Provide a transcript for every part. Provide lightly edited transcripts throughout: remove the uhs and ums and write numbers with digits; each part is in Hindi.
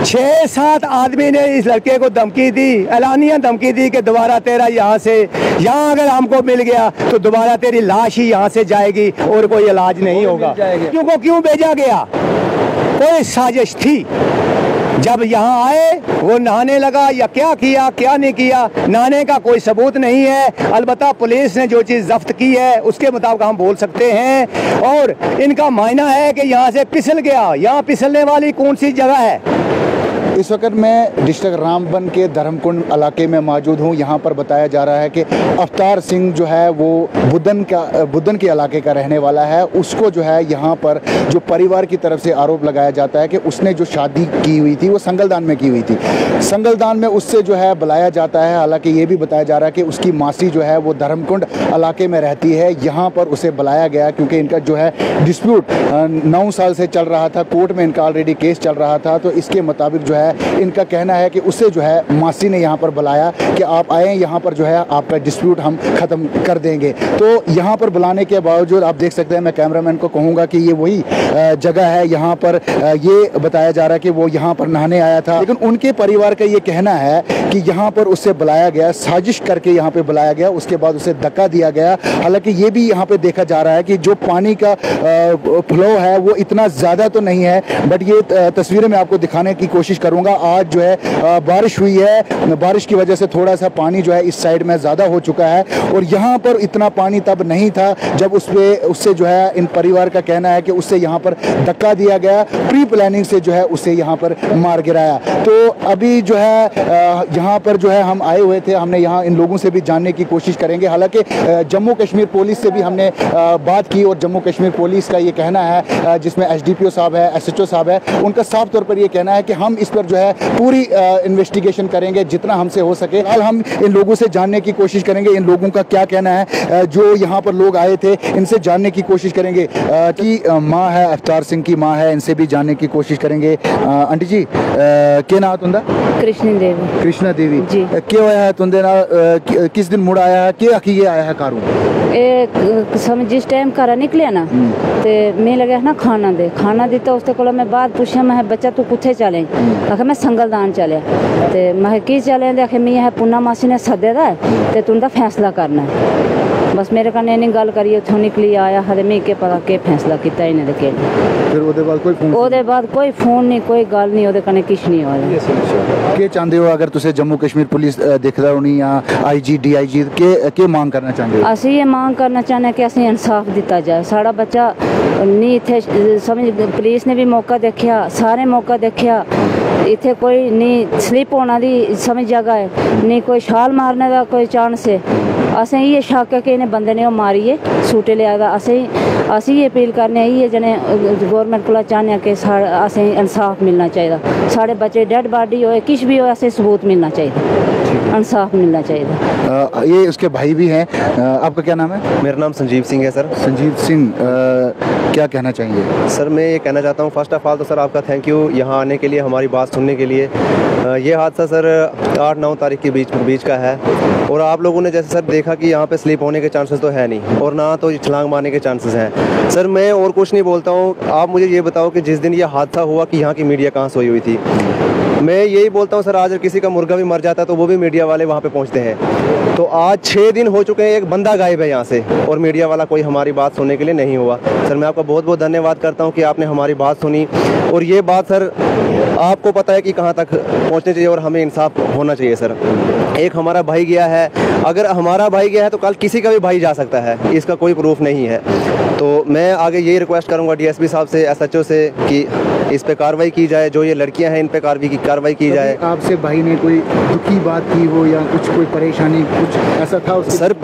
6-7 आदमी ने इस लड़के को धमकी दी, एलानिया धमकी दी कि दोबारा तेरा यहाँ अगर हमको मिल गया तो दोबारा तेरी लाश ही यहाँ से जाएगी और कोई इलाज नहीं होगा। क्यों भेजा गया? कोई साजिश थी। जब यहाँ आए वो नहाने लगा या क्या किया क्या नहीं किया, नहाने का कोई सबूत नहीं है। अलबत्ता पुलिस ने जो चीज़ जब्त की है उसके मुताबिक हम बोल सकते हैं। और इनका मायना है कि यहाँ से फिसल गया। यहाँ फिसलने वाली कौन सी जगह है? इस वक्त मैं डिस्ट्रिक्ट रामबन के धर्मकुंड इलाके में मौजूद हूँ। यहाँ पर बताया जा रहा है कि अवतार सिंह जो है वो बुदन के इलाके का रहने वाला है। उसको जो है यहाँ पर जो परिवार की तरफ से आरोप लगाया जाता है कि उसने जो शादी की हुई थी वो संगलदान में की हुई थी। संगलदान में उससे जो है बुलाया जाता है। हालांकि ये भी बताया जा रहा है कि उसकी मासी जो है वो धर्मकुंड इलाके में रहती है। यहाँ पर उसे बुलाया गया क्योंकि इनका जो है डिस्प्यूट 9 साल से चल रहा था। कोर्ट में इनका ऑलरेडी केस चल रहा था। तो इसके मुताबिक जो है इनका कहना है कि उसे जो है मासी ने यहाँ पर बुलाया कि आप आए, यहाँ पर जो है आपका डिस्प्यूट हम ख़त्म कर देंगे। तो यहाँ पर बुलाने के बावजूद आप देख सकते हैं, मैं कैमरामैन को कहूँगा कि ये वही जगह है। यहाँ पर ये बताया जा रहा है कि वो यहाँ पर नहाने आया था, लेकिन उनके परिवार का ये कहना है कि यहाँ पर उससे बुलाया गया, साजिश करके यहाँ पर बुलाया गया, उसके बाद उसे धक्का दिया गया। हालांकि ये भी यहाँ पर देखा जा रहा है कि जो पानी का फ्लो है वो इतना ज़्यादा तो नहीं है, बट ये तस्वीरें मैं आपको दिखाने की कोशिश करूँगा। आज जो है बारिश हुई है, बारिश की वजह से थोड़ा सा पानी जो है इस साइड में ज़्यादा हो चुका है और यहाँ पर इतना पानी तब नहीं था जब उससे जो है इन परिवार का कहना है कि उससे यहाँ पर धक्का दिया गया, प्री प्लानिंग से जो है उसे यहाँ पर मार गिराया। तो अभी जो है यहाँ पर जो है हम आए हुए थे, हमने यहाँ इन लोगों से भी जानने की कोशिश करेंगे। हालांकि जम्मू कश्मीर पुलिस से भी हमने बात की और जम्मू कश्मीर पुलिस का ये कहना है, जिसमें SDPO साहब है, SHO साहब है, उनका साफ तौर पर ये कहना है कि हम इस पर जो है पूरी इन्वेस्टिगेशन करेंगे जितना हमसे हो सके। कल हम इन लोगों से जानने की कोशिश करेंगे इन लोगों का क्या कहना है, जो यहाँ पर लोग आए थे इनसे जानने की कोशिश करेंगे। कि माँ है, अवतार सिंह की माँ है, इनसे भी जानने की कोशिश करेंगे। आंटी जी क्या नाम तुंदा? कृष्णा देवी जी। क्या होया है तुंदे नाल? किस दिन मुड़ आया है? क्या आखिए आया है कारू? जिस टाइम घर निकलिया ना ते मैं लगे ना खाना दिता। उसके कोल मैं बात पूछा, मैं बच्चा तू कुत्थे चले? आखे मैं संगलदान चलिया। ते मैं की चले? आखे मैं यह पुन्ना मासी ने सदे दा ते तुंदा फैसला करना है। बस मेरे कन्नै इन्नी गल करिए उथों निकली आया। हले मैं के पता के फैसला किता इन्हें दे के। फिर ओदे बाद कोई फोन नहीं, कोई गल नहीं, ओदे कन्नै किछ नहीं होया। के चाहते हो अगर तुसे जम्मू कश्मीर पुलिस दिखदा होनी या IG DIG के मांग करना चाहते हो? असी ये मांग करना चाहते कि असें इंसाफ दिता जाए। साड़ा बच्चा नहीं इत्थे समझ, पुलिस ने भी मौका देखा, सारे मौका देखा, इत्थे कोई नहीं स्लिप होना दी समझ जगह है, नहीं कोई छाल मारने का कोई चांस है। असें ये शक है कि इन्हें बंदे ने मारिए सूटे लिया। असें ये अपील करने ये जने गौरमेंट को चाहने कि असें इंसाफ मिलना चाहिए। साढ़े बच्चे डेड बॉडी हो किश भी हो, असें सबूत मिलना चाहिए, इंसाफ मिलना चाहिए। ये उसके भाई भी हैं। आपका क्या नाम है? मेरा नाम संजीव सिंह है सर। संजीव सिंह, क्या कहना चाहेंगे? सर मैं ये कहना चाहता हूँ, फर्स्ट ऑफ ऑल तो सर आपका थैंक यू यहाँ आने के लिए, हमारी बात सुनने के लिए। ये हादसा सर 8-9 तारीख के बीच का है और आप लोगों ने जैसे सर देखा कि यहाँ पे स्लिप होने के चांसेस तो है नहीं और ना तो छलांग मारने के चांसेस हैं। सर मैं और कुछ नहीं बोलता हूँ, आप मुझे ये बताओ कि जिस दिन ये हादसा हुआ कि यहाँ की मीडिया कहाँ सोई हुई थी? मैं यही बोलता हूँ सर, आज किसी का मुर्गा भी मर जाता है तो वो भी मीडिया वाले वहाँ पे पहुँचते हैं। तो आज 6 दिन हो चुके हैं, एक बंदा गायब है यहाँ से और मीडिया वाला कोई हमारी बात सुनने के लिए नहीं हुआ। सर मैं आपका बहुत बहुत धन्यवाद करता हूँ कि आपने हमारी बात सुनी और ये बात सर आपको पता है कि कहाँ तक पहुँचनी चाहिए और हमें इंसाफ होना चाहिए। सर एक हमारा भाई गया है, अगर हमारा भाई गया है तो कल किसी का भी भाई जा सकता है, इसका कोई प्रूफ नहीं है। तो मैं आगे यही रिक्वेस्ट करूँगा DSP साहब से, SHO से कि इस पे कार्रवाई की जाए, जो ये लड़कियां हैं इन पे कार्रवाई की जाए। आपसे भाई ने कोई दुखी बात की हो या कुछ कोई परेशानी कुछ ऐसा था? सर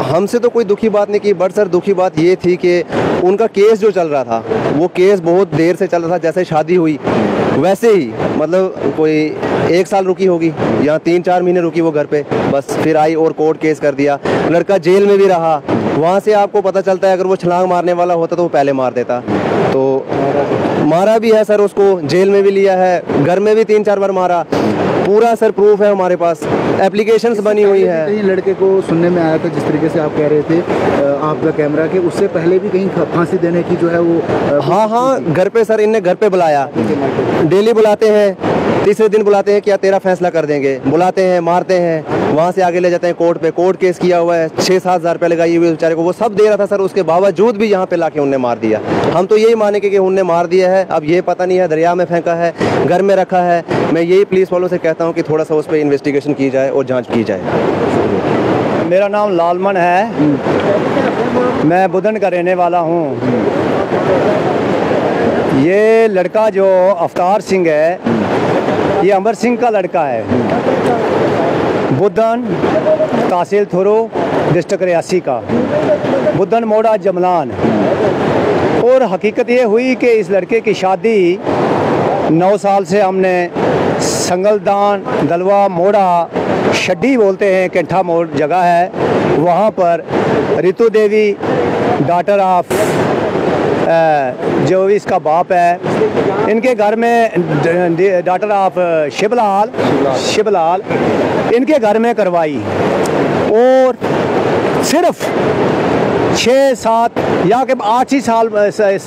हमसे तो कोई दुखी बात नहीं की, बट सर दुखी बात ये थी कि उनका केस जो चल रहा था वो केस बहुत देर से चल रहा था। जैसे शादी हुई वैसे ही मतलब कोई 1 साल रुकी होगी या 3-4 महीने रुकी वो घर पे, बस फिर आई और कोर्ट केस कर दिया। लड़का जेल में भी रहा, वहाँ से आपको पता चलता है अगर वो छलांग मारने वाला होता तो वो पहले मार देता। तो मारा भी है सर, उसको जेल में भी लिया है, घर में भी 3-4 बार मारा, पूरा सर प्रूफ है हमारे पास, एप्लीकेशंस बनी हुई है। कहीं लड़के को सुनने में आया था जिस तरीके से आप कह रहे थे, आपका कैमरा के उससे पहले भी कहीं फांसी देने की जो है वो हाँ, घर पे सर, इनने घर पे बुलाया, डेली बुलाते हैं, तीसरे दिन बुलाते हैं क्या तेरा फैसला कर देंगे, बुलाते हैं, मारते हैं, वहाँ से आगे ले जाते हैं कोर्ट पे, कोर्ट केस किया हुआ है, 6-7 हज़ार रुपये लगाई हुई बेचारे को, वो सब दे रहा था सर, उसके बावजूद भी यहाँ पे लाके उनने मार दिया। हम तो यही माने कि उनने मार दिया है, अब ये पता नहीं है दरिया में फेंका है, घर में रखा है। मैं यही पुलिस वालों से कहता हूँ कि थोड़ा सा उस पर इन्वेस्टिगेशन की जाए और जाँच की जाए। मेरा नाम लालमन है, मैं बुदन का रहने वाला हूँ। ये लड़का जो अवतार सिंह है, ये अमर सिंह का लड़का है, बुदन तहसील थुरू डिस्ट्रिक्ट रियासी का, बुदन मोड़ा जमलान। और हकीकत ये हुई कि इस लड़के की शादी 9 साल से हमने संगलदान दलवा मोड़ा शड्डी बोलते हैं, कैंठा मोड़ जगह है, वहाँ पर रितु देवी डॉटर ऑफ जो इसका बाप है, इनके घर में डॉटर ऑफ शिवलाल इनके घर में करवाई। और सिर्फ 6-7 या कि 8 ही साल,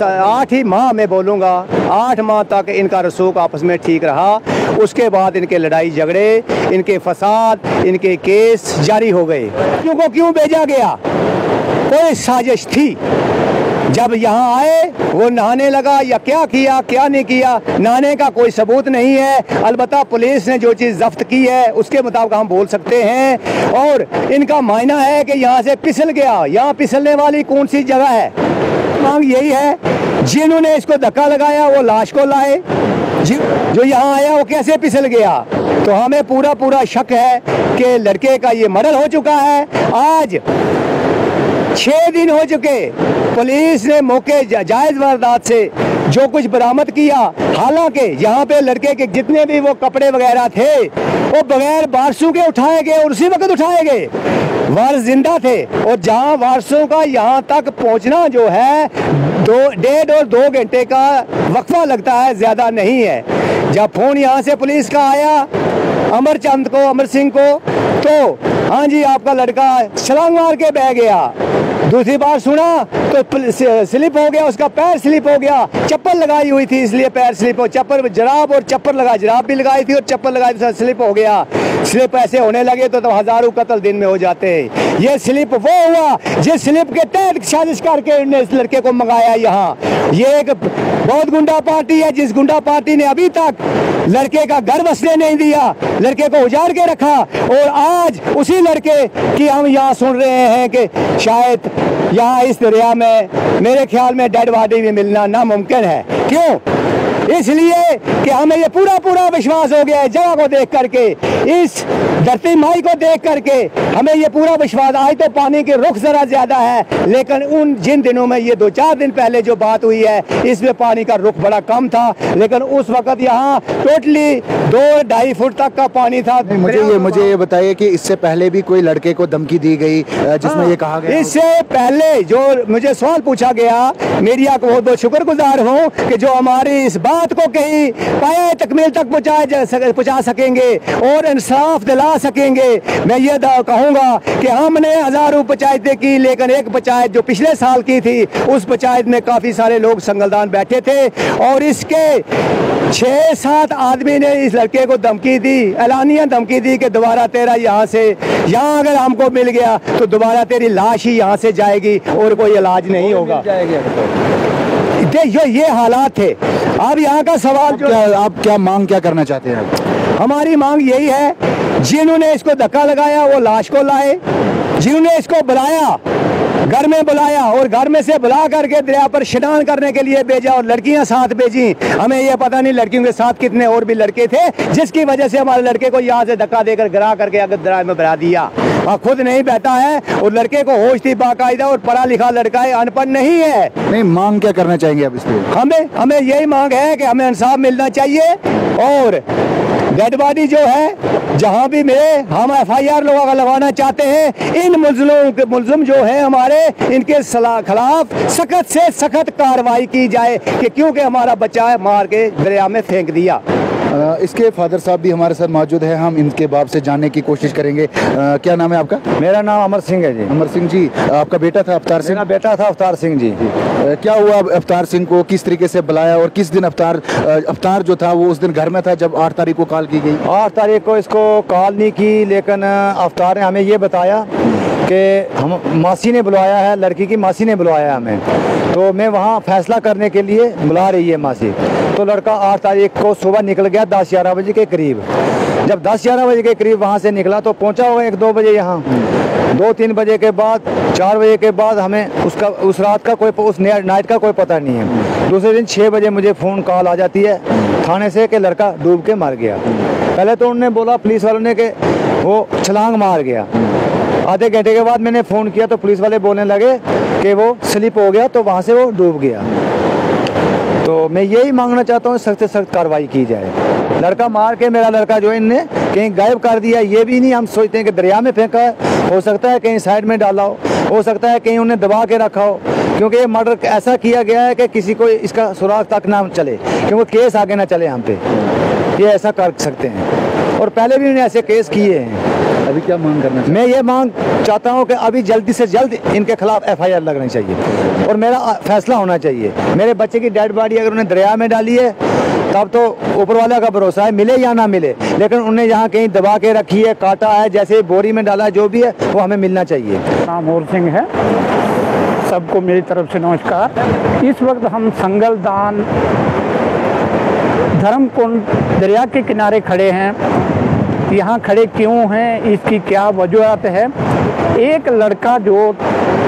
8 ही माह मैं बोलूँगा, 8 माह तक इनका रसूख आपस में ठीक रहा। उसके बाद इनके लड़ाई झगड़े, इनके फसाद, इनके केस जारी हो गए। क्यों भेजा गया? कोई साजिश थी। जब यहाँ आए वो नहाने लगा, या क्या किया क्या नहीं किया, नहाने का कोई सबूत नहीं है। अलबत्ता पुलिस ने जो चीज़ जब्त की है उसके मुताबिक हम बोल सकते हैं। और इनका मायना है कि यहाँ से फिसल गया। यहाँ फिसलने वाली कौन सी जगह है? मांग यही है, जिन्होंने इसको धक्का लगाया वो लाश को लाए, जो यहाँ आया वो कैसे फिसल गया। तो हमें पूरा शक है कि लड़के का ये मर्डर हो चुका है। आज 6 दिन हो चुके, पुलिस ने मौके जायज़ वारदात से जो कुछ बरामद किया, हालांकि यहाँ पे लड़के के जितने भी वो कपड़े वगैरह थे वो बगैर वारसों के उठाए गए और उसी वक्त उठाए गए। वारस जिंदा थे और जहाँ वारसों का यहाँ तक पहुँचना जो है 1.5 और 2 घंटे का वक्फा लगता है, ज़्यादा नहीं है। जब फ़ोन यहाँ से पुलिस का आया अमर सिंह को, तो हाँ जी आपका लड़का छलांग मार के बह गया। दूसरी बार सुना तो स्लिप हो गया, उसका पैर स्लिप हो गया, चप्पल लगाई हुई थी इसलिए पैर स्लिप हो, चप्पल जराब और चप्पल लगा, जराब भी लगाई थी और चप्पल लगाई थी, स्लिप हो गया। स्लिप ऐसे होने लगे तो हज़ारों कत्ल दिन में हो जाते। ये स्लिप वो हुआ जिस स्लिप के तहत साजिश करके इन्होंने इस लड़के को मंगाया यहाँ। ये एक बहुत गुंडा पार्टी है, जिस गुंडा पार्टी ने अभी तक लड़के का घर बसने नहीं दिया, लड़के को उजाड़ के रखा। और आज उसी लड़के की हम यहाँ सुन रहे हैं कि शायद यहाँ इस दरिया में मेरे ख्याल में डेड बॉडी भी मिलना नामुमकिन है। क्यों? इसलिए कि हमें ये पूरा विश्वास हो गया है जगह को देख करके, इस धरती माई को देख करके हमें ये पूरा विश्वास। आज तो पानी के रुख जरा ज्यादा है, लेकिन जिन दिनों में ये 2-4 दिन पहले जो बात हुई है इसमें पानी का रुख बड़ा कम था, लेकिन उस वक्त यहाँ टोटली 2-2.5 फुट तक का पानी था। मुझे ये बताइए कि इससे पहले भी कोई लड़के को धमकी दी गई जिसमें ये कहा गया? इससे पहले जो मुझे सवाल पूछा गया, मीडिया को बहुत बहुत शुक्रगुजार हूँ कि जो हमारी इस बात को कहीं पाया तकमील तक पहुँचा सकेंगे और इंसाफ दिला सकेंगे। मैं ये कहूँगा कि हमने हज़ारों पंचायतें की, लेकिन एक पंचायत जो पिछले साल की थी उस पंचायत में काफ़ी सारे लोग संगलदान बैठे थे और इसके 6-7 आदमी ने इस लड़के को धमकी दी, एलानिया धमकी दी कि दोबारा तेरा यहाँ अगर हमको मिल गया तो दोबारा तेरी लाश ही यहाँ से जाएगी और कोई इलाज नहीं होगा। ये हालात थे। अब यहाँ का सवाल आप क्या मांग क्या करना चाहते हैं? हमारी मांग यही है, जिन्होंने इसको धक्का लगाया वो लाश को लाए, जिन्होंने इसको बुलाया घर में बुलाया और घर में से बुला करके दरिया पर स्नान करने के लिए भेजा और लड़कियां साथ भेजी। हमें ये पता नहीं लड़कियों के साथ कितने और भी लड़के थे, जिसकी वजह से हमारे लड़के को यहाँ से धक्का देकर गिरा करके अगर दरिया में बहा दिया। खुद नहीं बहता है और लड़के को होश थी बाकायदा और पढ़ा लिखा लड़का है, अनपढ़ नहीं है। नहीं, मांग क्या करना चाहेंगे आप इसमें? हमें यही मांग है कि हमें इंसाफ मिलना चाहिए और डेड बॉडी जो है जहाँ भी मिले हम FIR लोग लगवाना चाहते हैं। इन मुल्जिम जो है हमारे, इनके खिलाफ सख्त से सख्त कार्रवाई की जाए कि क्योंकि हमारा बच्चा है मार के दरिया में फेंक दिया। इसके फादर साहब भी हमारे साथ मौजूद है, हम इनके बाप से जानने की कोशिश करेंगे। क्या नाम है आपका? मेरा नाम अमर सिंह है जी। अमर सिंह जी, आपका बेटा था अवतार सिंह? मेरा बेटा था अवतार सिंह जी। क्या हुआ अवतार सिंह को किस तरीके से बुलाया और किस दिन अवतार जो था वो उस दिन घर में था जब 8 तारीख को कॉल की गई? 8 तारीख को इसको कॉल नहीं की, लेकिन अवतार ने हमें ये बताया कि हम मासी ने बुलाया है, लड़की की मासी ने बुलाया हमें, तो मैं वहाँ फैसला करने के लिए बुला रही है मासी। तो लड़का 8 तारीख को सुबह निकल गया 10-11 बजे के करीब। जब 10-11 बजे के करीब वहाँ से निकला तो पहुँचा हुआ 1-2 बजे यहाँ। 2-3 बजे के बाद 4 बजे के बाद हमें उस रात का उस नाइट का कोई पता नहीं है। दूसरे दिन 6 बजे मुझे फ़ोन कॉल आ जाती है थाने से कि लड़का डूब के मर गया। पहले तो उन्होंने बोला पुलिस वालों ने कि वो छलांग मार गया। आधे घंटे के बाद मैंने फ़ोन किया तो पुलिस वाले बोलने लगे कि वो स्लिप हो गया, तो वहाँ से वो डूब गया। तो मैं यही मांगना चाहता हूँ सख्त से सख्त कार्रवाई की जाए। लड़का मार के मेरा लड़का जो इनने कहीं गायब कर दिया, ये भी नहीं हम सोचते हैं कि दरिया में फेंका है, हो सकता है कहीं साइड में डाला हो सकता है कहीं उन्हें दबा के रखा हो, क्योंकि ये मर्डर ऐसा किया गया है कि किसी को इसका सुराग तक ना चले, क्योंकि केस आगे ना चले हम पे। ये ऐसा कर सकते हैं और पहले भी उन्हें ऐसे केस किए हैं। अभी क्या मांग करना चाहिए? मैं ये मांग चाहता हूँ कि अभी जल्दी से जल्द इनके खिलाफ FIR लगनी चाहिए और मेरा फैसला होना चाहिए। मेरे बच्चे की डेड बॉडी अगर उन्हें दरिया में डाली है तब तो ऊपर वाला का भरोसा है, मिले या ना मिले, लेकिन उन्हें यहाँ कहीं दबा के रखी है, काटा है, जैसे बोरी में डाला है, जो भी है वो हमें मिलना चाहिए। नाम और सिंह है। सबको मेरी तरफ से नमस्कार। इस वक्त हम संगलदान धर्मकुंड दरिया के किनारे खड़े हैं। यहाँ खड़े क्यों हैं, इसकी क्या वजूहत है? एक लड़का जो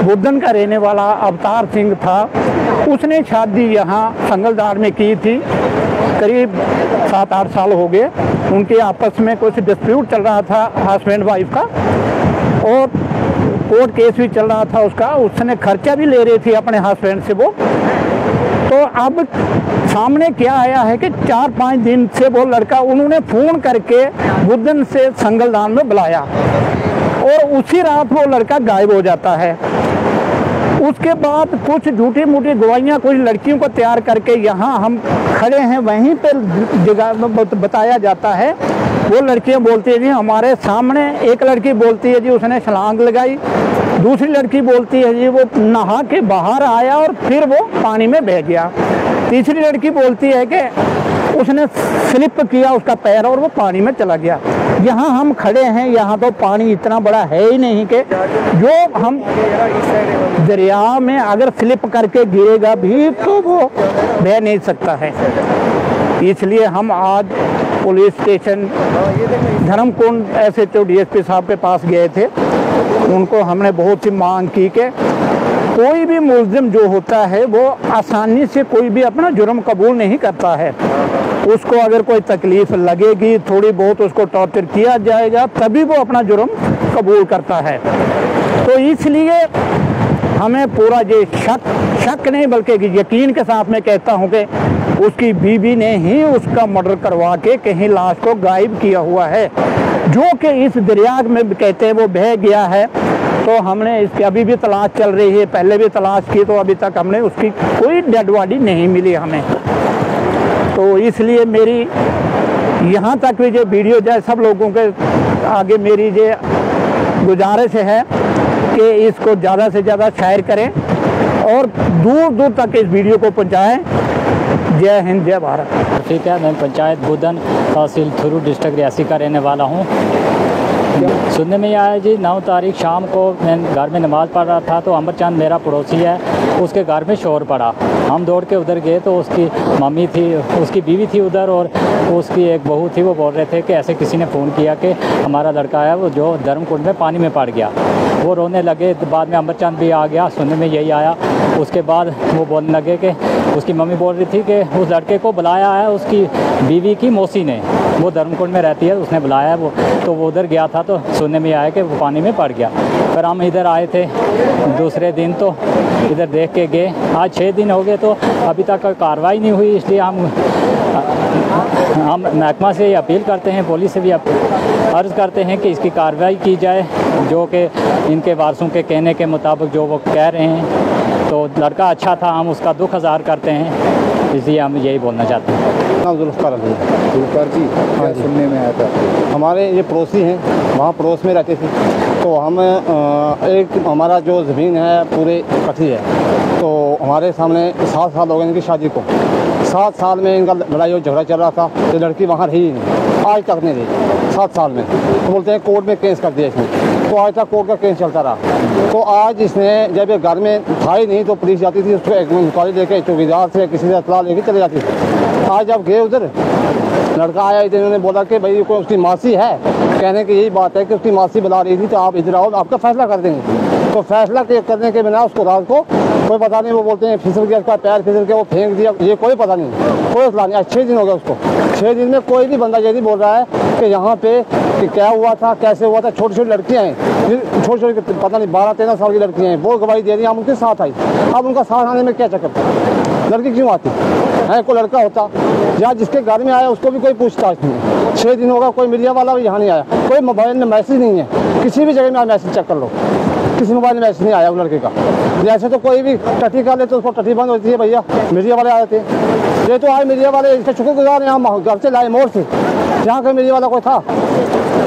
बुदन का रहने वाला अवतार सिंह था, उसने शादी यहाँ संगलदान में की थी। करीब 7-8 साल हो गए। उनके आपस में कुछ डिस्प्यूट चल रहा था हस्बैंड वाइफ का, और कोर्ट केस भी चल रहा था उसका। उसने खर्चा भी ले रही थी अपने हस्बैंड से वो। तो अब सामने क्या आया है कि 4-5 दिन से वो लड़का उन्होंने फ़ोन करके बुदन से संगलदान में बुलाया और उसी रात वो लड़का गायब हो जाता है। उसके बाद कुछ झूठी मूठी गवाहियाँ कुछ लड़कियों को तैयार करके यहाँ हम खड़े हैं, वहीं पर जगह बताया जाता है। वो लड़कियाँ बोलती है जी हमारे सामने, एक लड़की बोलती है जी उसने छलांग लगाई, दूसरी लड़की बोलती है जी वो नहा के बाहर आया और फिर वो पानी में बह गया, तीसरी लड़की बोलती है कि उसने स्लिप किया उसका पैर और वो पानी में चला गया। यहाँ हम खड़े हैं, यहाँ तो पानी इतना बड़ा है ही नहीं कि जो हम दरिया में अगर स्लिप करके गिरेगा भी तो वो बह नहीं सकता है। इसलिए हम आज police station Dharmkund SHO DSP साहब के पास गए थे। उनको हमने बहुत सी मांग की कि कोई भी मुलजिम जो होता है वो आसानी से कोई भी अपना जुर्म कबूल नहीं करता है। उसको अगर कोई तकलीफ़ लगेगी, थोड़ी बहुत उसको टॉर्चर किया जाएगा, तभी वो अपना जुर्म कबूल करता है। तो इसलिए हमें पूरा ये शक नहीं बल्कि यकीन के साथ मैं कहता हूँ कि उसकी बीवी ने ही उसका मर्डर करवा के कहीं लाश को गायब किया हुआ है, जो कि इस दरिया में कहते हैं वो बह गया है। तो हमने इसकी अभी भी तलाश चल रही है, पहले भी तलाश की, तो अभी तक हमने उसकी कोई डेड बॉडी नहीं मिली हमें। तो इसलिए मेरी यहाँ तक भी जो वीडियो जाए सब लोगों के आगे मेरी ये गुजारिश है कि इसको ज़्यादा से ज़्यादा शेयर करें और दूर दूर तक इस वीडियो को पहुँचाएँ। जय हिंद, जय भारत। ठीक है, मैं पंचायत बुदन तहसील थुरू डिस्ट्रिक्ट रियासी का रहने वाला हूँ। सुनने में आया जी 9 तारीख शाम को मैं घर में नमाज़ पढ़ रहा था तो अमरचंद मेरा पड़ोसी है, उसके घर में शोर पड़ा। हम दौड़ के उधर गए तो उसकी मम्मी थी, उसकी बीवी थी उधर और उसकी एक बहू थी। वो बोल रहे थे कि ऐसे किसी ने फ़ोन किया कि हमारा लड़का है वो जो धर्मकुंड में पानी में पड़ गया। वो रोने लगे। बाद में अमरचंद भी आ गया, सुनने में यही आया। उसके बाद वो बोलने लगे कि उसकी मम्मी बोल रही थी कि उस लड़के को बुलाया है उसकी बीवी की मौसी ने, वो धर्मकुंड में रहती है, उसने बुलाया है वो। तो वो उधर गया था तो सुनने में आया कि वो पानी में पड़ गया। फिर हम इधर आए थे दूसरे दिन तो इधर देख के गए। आज 6 दिन हो गए तो अभी तक कोई कार्रवाई नहीं हुई। इसलिए हम महकमा से अपील करते हैं, पुलिस से भी अर्ज़ करते हैं कि इसकी कार्रवाई की जाए, जो कि इनके वारसों के कहने के मुताबिक जो वो कह रहे हैं। तो लड़का अच्छा था, हम उसका दुख इज़हार करते हैं। इसलिए हम यही बोलना चाहते हैं। नाम जुल्फ़ार अली है। जुल्फ़ार जी, क्या सुनने में आया था? हमारे ये पड़ोसी हैं, वहाँ पड़ोस में रहते थे, तो हम एक हमारा जो ज़मीन है पूरे इकट्ठी है, तो हमारे सामने 7 साल हो गए इनकी शादी को। 7 साल में इनका लड़ाई और झगड़ा चल रहा था, तो लड़की वहाँ रही ही नहीं, आज तक नहीं रही 7 साल में। तो बोलते हैं कोर्ट में केस कर दिया इसने, तो आज तक कोर्ट का केस चलता रहा। तो आज इसने जब ये घर में था ही नहीं, तो पुलिस जाती थी उसको एक इंक्वायरी लेके चौकीदार से किसी से इत्तला लेके चले जाती थी। आज जब गए उधर, लड़का आया इधर, इन्होंने बोला कि भाई कोई उसकी मासी है, कहने की यही बात है कि उसकी मासी बुला रही थी, तो आप इधर आओ, आपका फैसला कर देंगे। तो फैसला करने के बिना उसको रात को कोई पता नहीं, वो बोलते हैं फिसल गया, उसका पैर फिसल के वो फेंक दिया, ये कोई पता नहीं, कोई इत्तला नहीं। 6 दिन हो गया उसको, 6 दिन में कोई भी बंदा ये नहीं बोल रहा है कि यहाँ पे कि क्या हुआ था, कैसे हुआ था। छोटी छोटी लड़कियाँ हैं, छोटी छोटी पता नहीं 12-13 साल की लड़कियाँ हैं, वो गवाही दे रही हैं, हम उनके साथ आई। अब उनका साथ आने में क्या चक्कर, लड़की क्यों आती है? कोई लड़का होता या जिसके घर में आया उसको भी कोई पूछताछ नहीं। 6 दिन होगा, कोई मीडिया वाला भी यहाँ नहीं आया, कोई मोबाइल में मैसेज नहीं है, किसी भी जगह में आप मैसेज चेक कर लो, किसी मोबाइल में मैसेज नहीं आया उस लड़के का। जैसे तो कोई भी टट्टी कर ले तो उसको टट्टी बंद होती है, भैया मीडिया वाले आए थे। ये तो आए मीडिया वाले, इसका शुक्रगुजार यहाँ घर से लाए मोड़ से, जहाँ का मीडिया वाला कोई था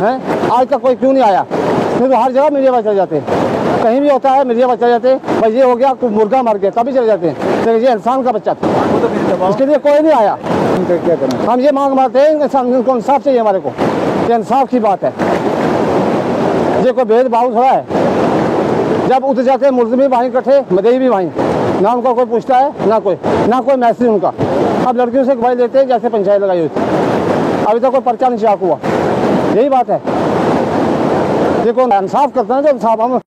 हैं, आज तक कोई क्यों नहीं आया? नहीं तो हर जगह मीडिया वाले चले जाते हैं, कहीं भी होता है मीडिया वाले चले जाते हैं, भाई ये हो गया मुर्गा मर गया तभी चले जाते हैं, लेकिन ये इंसान का बच्चा था, इसके लिए कोई नहीं आया। क्या करना? हम ये मांग मारते हैं इनको इंसाफ चाहिए हमारे को, ये इंसाफ की बात है, ये कोई भेदभाव थोड़ा है। जब उतर जाते हैं मुल्ज़िम भी वहीं इकट्ठे, मदई भी वहीं, ना उनका कोई पूछता है ना कोई मैसेज उनका। अब लड़कियों से गवाही लेते हैं जैसे पंचायत लगाई हुई थी, अभी तक कोई पर्चा नहीं चाक हुआ, यही बात है। देखो इंसाफ करते हैं तो इंसाफ हम